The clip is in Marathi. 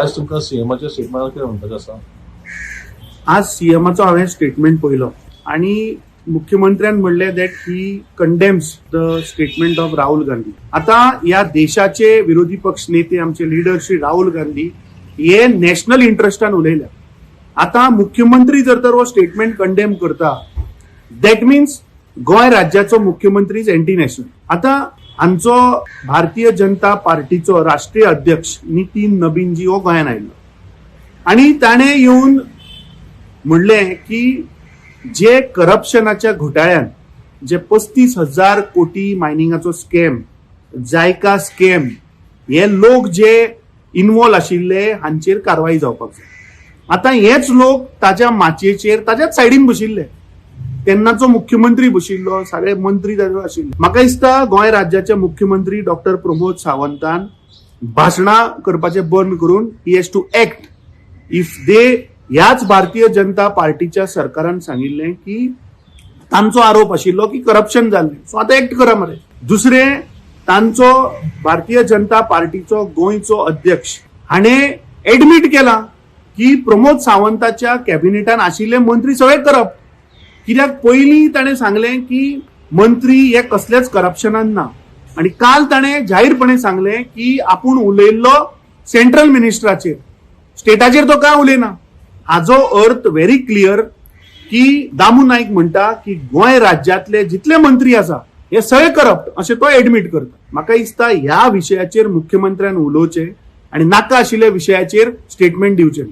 आज तुमकां सीएमाच्या स्टेटमेंटार कितें म्हणपाचें आसा? आज सीएमाचो हांवें स्टेटमेंट पळयलो आनी मुख्यमंत्र्यान म्हणले that he condemns the statement of Rahul Gandhi. आता ह्या देशाचे विरोधी पक्ष नेते आमचे लीडर श्री राहुल गांधी हे नॅशनल इंटरेस्टान उलयल्या. आता मुख्यमंत्री जर तर हो स्टेटमेंट कंडेम करता दॅट मिन्स गोंय राज्याचो मुख्यमंत्री इज एंटी नॅशनल. आता आमचो भारतीय जनता पार्टीचो राष्ट्रीय अध्यक्ष नितीन नबीनजी हो गोंयान आयिल्लो आनी ताणें येवन म्हणले की जे करप्शनाच्या घोटाळ्यान जे 35,000 कोटी मायनिंगाचो स्कॅम, जायका स्कॅम, हे लोक जे इन्वॉल्व आशिल्ले हांचेर कारवाई जावपाक जाय. आता हेच लोक ताच्या माचयेचेर ताच्याच सायडीन बशिल्ले. तेन्नाचो मुख्यमंत्री बशिल्लो, सगळे मंत्री ताजे आशिल्ले. म्हाका दिसता गोंय राज्याचे मुख्यमंत्री डॉक्टर प्रमोद सावंतान भाशणां करपाचें बंद करून he has to act. If they ह्याच भारतीय जनता पार्टीच्या सरकारान सांगिल्लें की तांचो आरोप आशिल्लो की करप्शन जाल्लें, सो आतां एक्ट करा मरे. दुसरें, तांचो भारतीय जनता पार्टीचो गोंयचो अध्यक्ष हाणें एडमीट केला की प्रमोद सावंताच्या कॅबिनेटान आशिल्ले मंत्री सगळे करप्ट. कित्याक पयलीं ताणें सांगलें की मंत्री हे कसलेच करप्शनान ना आनी काल ताणें जाहीरपणे सांगलें की आपूण उलयल्लो सेंट्रल मिनिस्टराचेर, स्टेटाचेर तो काय उलयना. हाजो अर्थ व्हेरी क्लियर की दामू नाईक म्हणटा की गोंय राज्यांतले जितले मंत्री आसा हे सगळे करप्ट अशें तो एडमीट करता. म्हाका दिसता ह्या विशयाचेर मुख्यमंत्र्यान उलोवचें आनी नाका आशिल्ल्या विशयाचेर स्टेटमेंट दिवचें.